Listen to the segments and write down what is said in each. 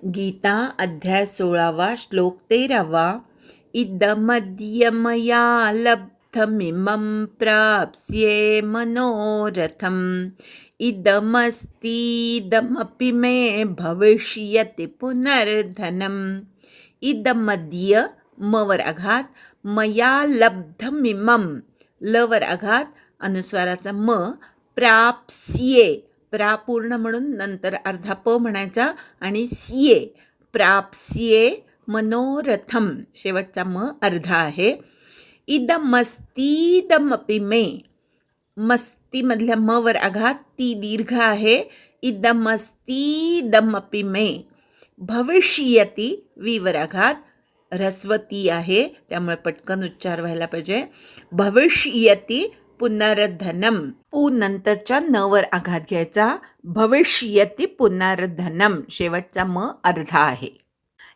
गीता अध्याय 16 श्लोक 13. इदमद्य मया लब्धमिमं प्राप्स्ये मनोरथम् इदमस्तीदमपि मे भविष्यति पुनर्धनम्. इदमद्य मवर आघात, मया लब्धमिमं लवर आघात, अनुस्वाराचा म, प्राप्स्ये प्रा पूर्ण म्हणून नंतर अर्धा प म्हणायचा आणि सिये प्राप्स्ये मनोरथम शेवटचा म अर्धा आहे. इदमस्तीदमपि मे मस्तीमधल्या म वर आघात, ती दीर्घ आहे. इदमस्तीदमपि मे भविष्यती वी वर आघात, ह्रस्वती आहे त्यामुळे पटकन उच्चार व्हायला पाहिजे. भविष्यती पुनर्धनम पू नंतरच्या न वर आघात घ्यायचा. भविष्यति पुनर्धनम शेवटचा म अर्धा आहे.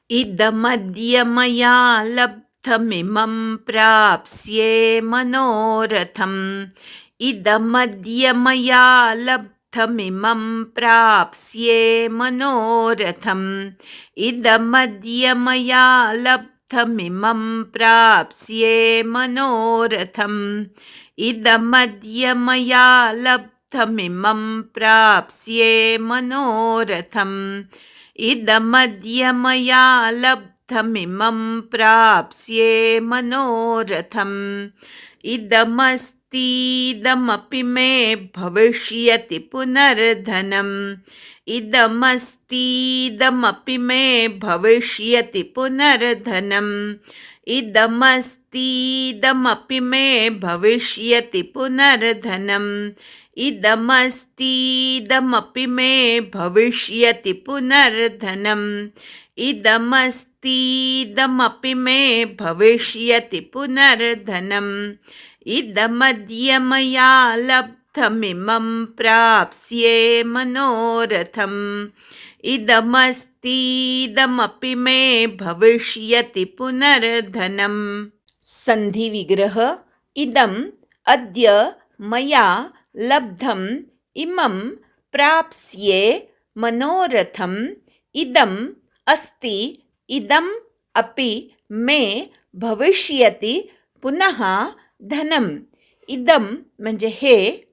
इदमद्य मया लब्धमिमं प्राप्स्ये मनोरथम् इदमद्य मया लब्धमिमं प्राप्स्ये मनोरथम् इदमद्य मया लब्धमिमं प्राप्स्ये मनोरथम् इदमद्य मया लब्धमिमं प्राप्स्ये मनोरथम् इदमद्य मया लब्धमिमं प्राप्स्ये मनोरथम् इदमस्तीदमपि मे भविष्यति पुनर्धनम् इदमस्तीदमपि मे भविष्यति पुनर्धनम् इदमस्तीदमपि मे भविष्यति पुनर्धनम् इदमस्तीदमपि मे भविष्यति पुनर्धनम् इदमस्तीदमपि मे भविष्यति पुनर्धनम् इदमद्य मया लब्धमिमं प्राप्स्ये मनोरथम् इदमस्तीदमपि मे भविष्यति पुनर्धनम्. संधि विग्रह. इदम अद्य मया लब्धम इमं प्राप्स्ये मनोरथम् इदम अस्ति इदम अपि मे भविष्यति पुनः धनम्. इदम म्हणजे हे,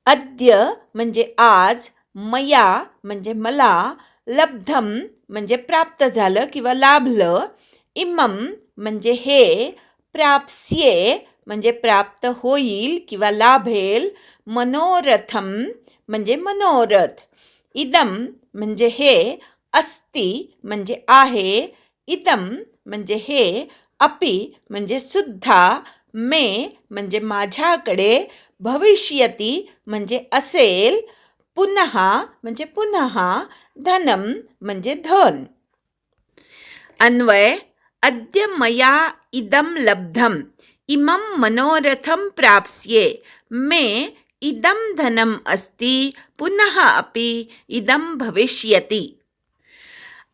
अद्य म्हणजे आज, मया म्हणजे मला, लब्धम म्हणजे प्राप्त झालं किंवा लाभलं, इमम म्हणजे हे, प्राप्स्ये म्हणजे प्राप्त होईल किंवा लाभेल, मनोरथम म्हणजे मनोरथ. इदम म्हणजे हे, अस्ति म्हणजे आहे, इदम म्हणजे हे, अपि म्हणजे सुद्धा, मे म्हणजे माझ्याकडे, भविष्यती म्हणजे असेल, पुनः म्हणजे पुनः, धनम म्हणजे धन. अन्वय. अद्य मया इदम लब्धम इमं मनोरथम प्राप्स्ये मे इदम धनम अस्ति पुनः अपि इदम भविष्यति.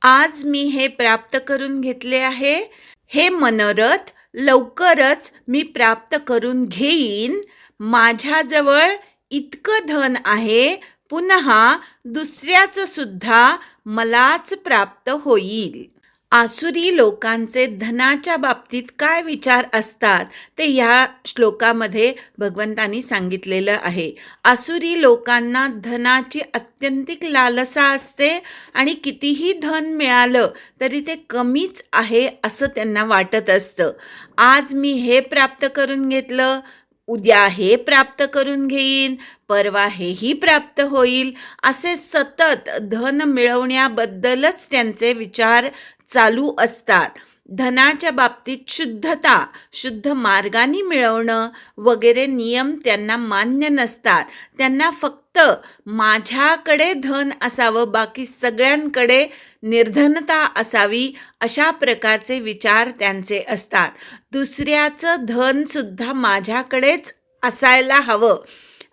आज मी हे प्राप्त करून घेतले आहे. हे मनोरथ लवकरच मी प्राप्त करून घेईन. माझ्याजवळ इतकं धन आहे, पुन्हा दुसऱ्याचं सुद्धा मलाच प्राप्त होईल. आसुरी लोकांचे धनाच्या बाबतीत काय विचार असतात ते ह्या श्लोकामध्ये भगवंतांनी सांगितलेलं आहे. आसुरी लोकांना धनाची अत्यंतिक लालसा असते आणि कितीही धन मिळालं तरी ते कमीच आहे असं त्यांना वाटत असतं. आज मी हे प्राप्त करून घेतलं, उद्या हे प्राप्त करून घेईन, परवा हेही प्राप्त होईल, असे सतत धन मिळवण्याबद्दलच त्यांचे विचार चालू असतात. धनाच्या बाबतीत शुद्धता, शुद्ध मार्गाने मिळवणं वगैरे नियम त्यांना मान्य नसतात. त्यांना फक्त माझ्याकडे धन असावं, बाकी सगळ्यांकडे निर्धनता असावी, अशा प्रकारचे विचार त्यांचे असतात. दुसऱ्याचं धनसुद्धा माझ्याकडेच असायला हवं.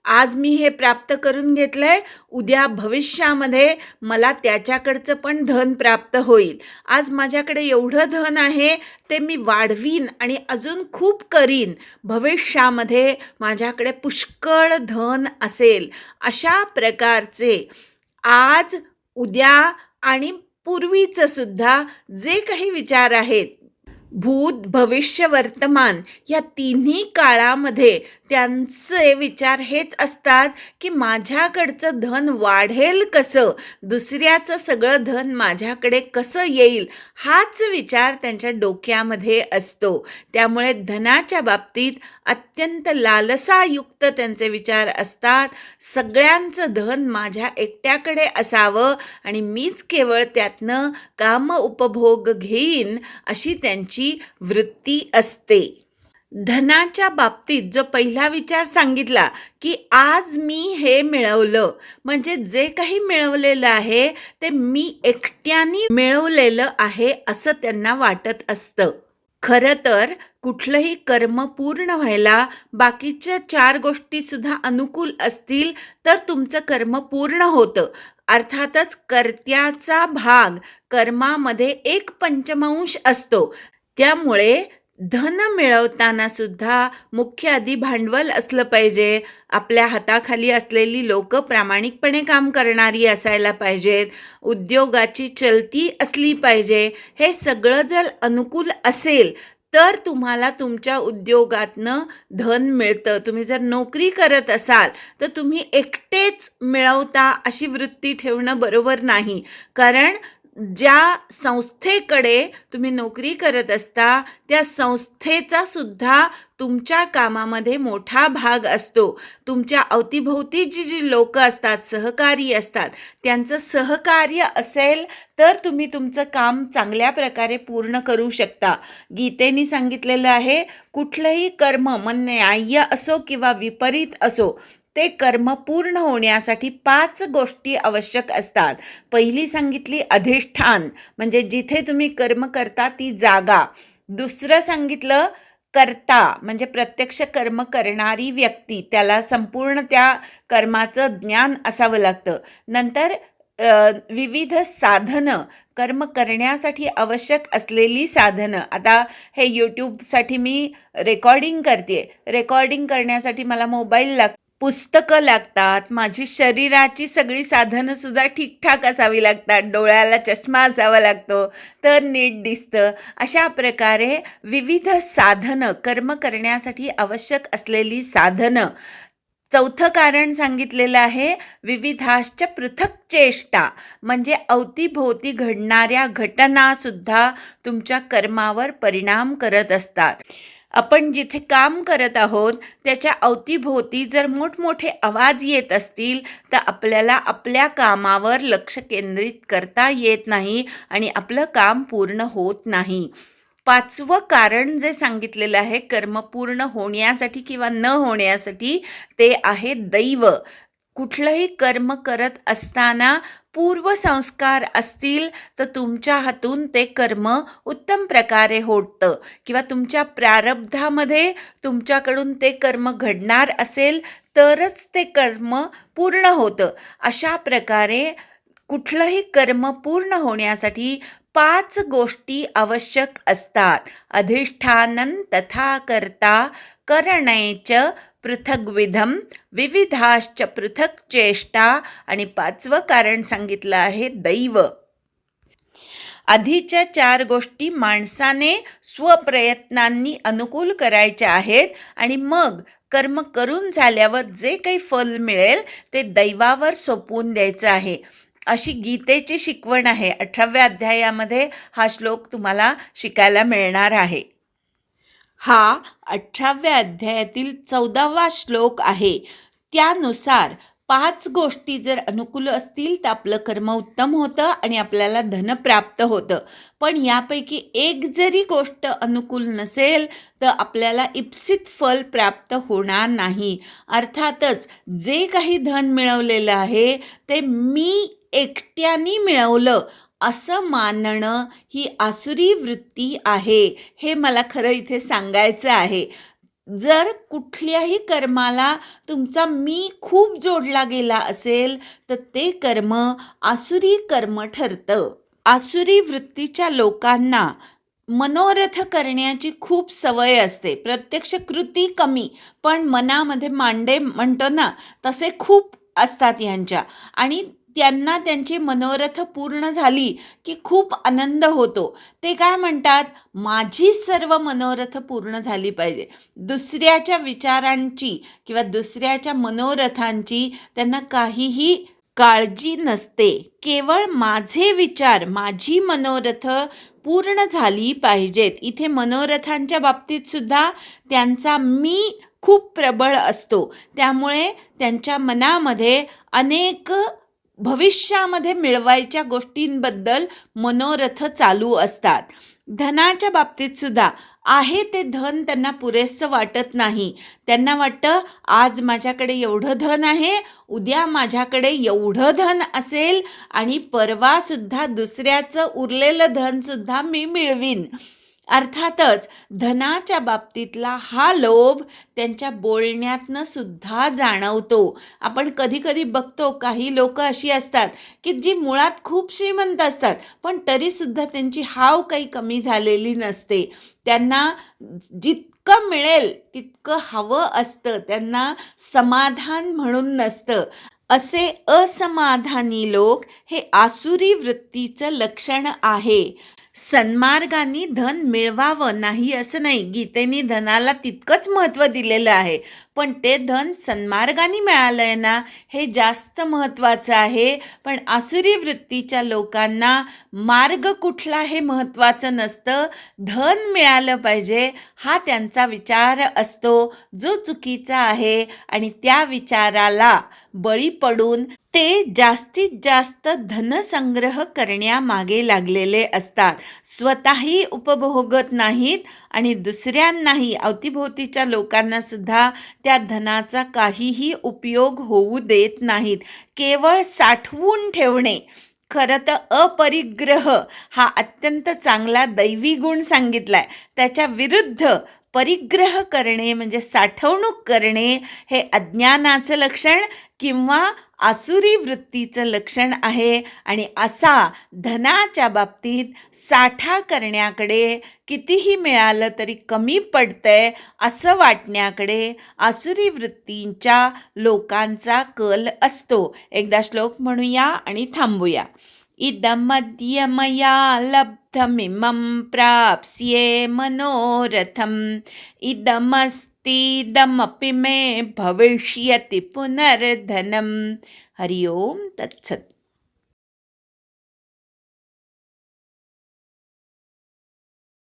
आज मी हे प्राप्त करून घेतलंय, उद्या भविष्यामध्ये मला त्याच्याकडचं पण धन प्राप्त होईल. आज माझ्याकडे एवढं धन आहे ते मी वाढवीन आणि अजून खूप करीन. भविष्यामध्ये माझ्याकडे पुष्कळ धन असेल. अशा प्रकारचे आज, उद्या आणि पूर्वीचं सुद्धा जे काही विचार आहेत, भूत भविष्य वर्तमान या तिन्ही काळामध्ये त्यांचे विचार हेच असतात की माझ्याकडचं धन वाढेल कसं, दुसऱ्याचं सगळं धन माझ्याकडे कसं येईल, हाच विचार त्यांच्या डोक्यामध्ये असतो. त्यामुळे धनाच्या बाबतीत अत्यंत लालसायुक्त त्यांचे विचार असतात. सगळ्यांचं धन माझ्या एकट्याकडे असावं आणि मीच केवळ त्यातनं काम उपभोग घेईन, अशी त्यांची वृत्ती असते. धनाच्या बाबतीत जो पहिला विचार सांगितला की आज मी हे मिळवलं, म्हणजे जे काही मिळवलेलं आहे ते मी एकट्याने मिळवलेलं आहे असं त्यांना वाटत असतं. खरं तर कुठलंही कर्म पूर्ण व्हायला बाकीच्या 4 गोष्टी सुद्धा अनुकूल असतील तर तुमचं कर्म पूर्ण होतं. अर्थातच कर्त्याचा भाग कर्मामध्ये 1/5 असतो. त्यामुळे धन मिळवताना सुद्धा मुख्य आधी भांडवल असलं पाहिजे. आपल्या हाताखाली असलेली लोक प्रामाणिकपणे काम करणारी असायला पाहिजेत. उद्योगाची चलती असली पाहिजे. हे सगळं जर अनुकूल असेल तर तुम्हाला तुमच्या उद्योगातनं धन मिळतं. तुम्ही जर नोकरी करत असाल तर तुम्ही एकटेच मिळवता अशी वृत्ती ठेवणं बरोबर नाही. कारण ज्या संस्थेकडे तुम्ही नोकरी करत असता त्या संस्थेचा सुद्धा तुमच्या कामामध्ये मोठा भाग असतो. तुमच्या अवतीभोवती जी लोक असतात, सहकारी असतात, त्यांचं सहकार्य असेल तर तुम्ही तुमचं काम चांगल्या प्रकारे पूर्ण करू शकता. गीतेने सांगितलेलं आहे, कुठलंही कर्म मन न्याय्य असो किंवा विपरीत असो, ते कर्म पूर्ण होण्यासाठी 5 गोष्टी आवश्यक असतात. पहिली सांगितली अधिष्ठान, म्हणजे जिथे तुम्ही कर्म करता ती जागा. दुसरं सांगितलं कर्ता, म्हणजे प्रत्यक्ष कर्म करणारी व्यक्ती, त्याला संपूर्ण त्या कर्माचं ज्ञान असावं लागतं. नंतर विविध साधनं, कर्म करण्यासाठी आवश्यक असलेली साधनं. आता हे यूट्यूबसाठी मी रेकॉर्डिंग करते. रेकॉर्डिंग करण्यासाठी मला मोबाईल लागतो, पुस्तकं लागतात, माझी शरीराची सगळी साधनंसुद्धा ठीकठाक असावी लागतात, डोळ्याला चष्मा असावा लागतो तर नीट दिसतं. अशा प्रकारे विविध साधनं, कर्म करण्यासाठी आवश्यक असलेली साधनं. चौथं कारण सांगितलेलं आहे विविधाश्च पृथक चेष्टा, म्हणजे अवतीभोवती घडणाऱ्या घटनासुद्धा तुमच्या कर्मावर परिणाम करत असतात. आपण जिथे काम करत आहोत त्याच्या अवतीभोवती जर मोठमोठे आवाज येत असतील तर आपल्याला आपल्या कामावर लक्ष केंद्रित करता येत नाही आणि आपलं काम पूर्ण होत नाही. 5वं कारण जे सांगितलेलं आहे कर्म पूर्ण होण्यासाठी किंवा न होण्यासाठी, ते आहे दैव. कुठलंही कर्म करत असताना पूर्वसंस्कार असतील तर तुमच्या हातून ते कर्म उत्तम प्रकारे होतं, किंवा तुमच्या प्रारब्धामध्ये तुमच्याकडून ते कर्म घडणार असेल तरच ते कर्म पूर्ण होतं. अशा प्रकारे कुठलंही कर्म पूर्ण होण्यासाठी 5 गोष्टी आवश्यक असतात. अधिष्ठानं तथा कर्ता करणैच पृथग्विधम विविधाश्च पृथक चेष्टा, आणि 5वं कारण सांगितलं आहे दैव. आधीच्या 4 गोष्टी माणसाने स्वप्रयत्नांनी अनुकूल करायच्या आहेत आणि मग कर्म करून झाल्यावर जे काही फल मिळेल ते दैवावर सोपवून द्यायचं आहे, अशी गीतेची शिकवण आहे. 18व्या अध्यायामध्ये हा श्लोक तुम्हाला शिकायला मिळणार आहे. हा 18व्या अध्यायातील 14वा श्लोक आहे. त्यानुसार 5 गोष्टी जर अनुकूल असतील तर आपलं कर्म उत्तम होतं आणि आपल्याला धन प्राप्त होतं. पण यापैकी एक जरी गोष्ट अनुकूल नसेल तर आपल्याला इप्सित फल प्राप्त होणार नाही. अर्थातच जे काही धन मिळवलेलं आहे ते मी एकट्याने मिळवलं असं मानणं ही आसुरी वृत्ती आहे, हे मला खरं इथे सांगायचं आहे. जर कुठल्याही कर्माला तुमचा मी खूप जोडला गेला असेल तर ते कर्म आसुरी कर्म ठरतं. आसुरी वृत्तीच्या लोकांना मनोरथ करण्याची खूप सवय असते. प्रत्यक्ष कृती कमी, पण मनामध्ये मांडे म्हणतो ना तसे खूप असतात यांच्या, आणि त्यांना त्यांची मनोरथ पूर्ण झाली की खूप आनंद होतो. ते काय म्हणतात, माझी सर्व मनोरथ पूर्ण झाली पाहिजे. दुसऱ्याच्या विचारांची किंवा दुसऱ्याच्या मनोरथांची त्यांना काहीही काळजी नसते. केवळ माझे विचार, माझी मनोरथ पूर्ण झाली पाहिजेत. इथे मनोरथांच्या बाबतीत सुद्धा त्यांचा मी खूप प्रबळ असतो. त्यामुळे त्यांच्या मनामध्ये अनेक भविष्यामध्ये मिळवायच्या गोष्टींबद्दल मनोरथ चालू असतात. धनाच्या बाबतीत सुद्धा आहे ते धन त्यांना पुरेसं वाटत नाही. त्यांना वाटतं आज माझ्याकडे एवढं धन आहे, उद्या माझ्याकडे एवढं धन असेल आणि परवासुद्धा दुसऱ्याचं उरलेलं धनसुद्धा मी मिळवीन. अर्थातच धनाच्या बाबतीतला हा लोभ त्यांच्या बोलण्यातनं सुद्धा जाणवतो. आपण कधी बघतो काही लोक अशी असतात की जी मुळात खूप श्रीमंत असतात, पण तरीसुद्धा त्यांची हाव काही कमी झालेली नसते. त्यांना जितकं मिळेल तितकं हवं असतं, त्यांना समाधान म्हणून नसतं. असे असमाधानी लोक हे आसुरी वृत्तीचं लक्षण आहे. सन्मार्गाने धन मिळवावं नाही असं नाही, गीतेने धनाला तितकंच महत्त्व दिलेलं आहे, पण ते धन सन्मार्गाने मिळालंय ना हे जास्त महत्त्वाचं आहे. पण आसुरी वृत्तीच्या लोकांना मार्ग कुठला हे महत्त्वाचं नसतं, धन मिळालं पाहिजे हा त्यांचा विचार असतो, जो चुकीचा आहे. आणि त्या विचाराला बळी पडून ते जास्तीत जास्त धनसंग्रह करण्यामागे लागलेले असतात. स्वतःही उपभोगत नाहीत आणि दुसऱ्यांनाही, अवतीभोवतीच्या लोकांना सुद्धा त्या धनाचा काहीही उपयोग होऊ देत नाहीत. केवळ साठवून ठेवणे. खरं तर अपरिग्रह हा अत्यंत चांगला दैवी गुण सांगितलाय. त्याच्या विरुद्ध परिग्रह करणे म्हणजे साठवणूक करणे हे अज्ञानाचं लक्षण किंवा आसुरी वृत्तीचं लक्षण आहे. आणि असा धनाच्या बाबतीत साठा करण्याकडे, कितीही मिळालं तरी कमी पडतंय असं वाटण्याकडे आसुरी वृत्तींच्या लोकांचा कल असतो. एकदा श्लोक म्हणूया आणि थांबूया. इदमद्य मया लब्धमिमं प्राप्स्ये मनोरथम् इदमस्तीदमपि मे भविष्यति पुनर्धनम्. हरि ओम तत्सत्.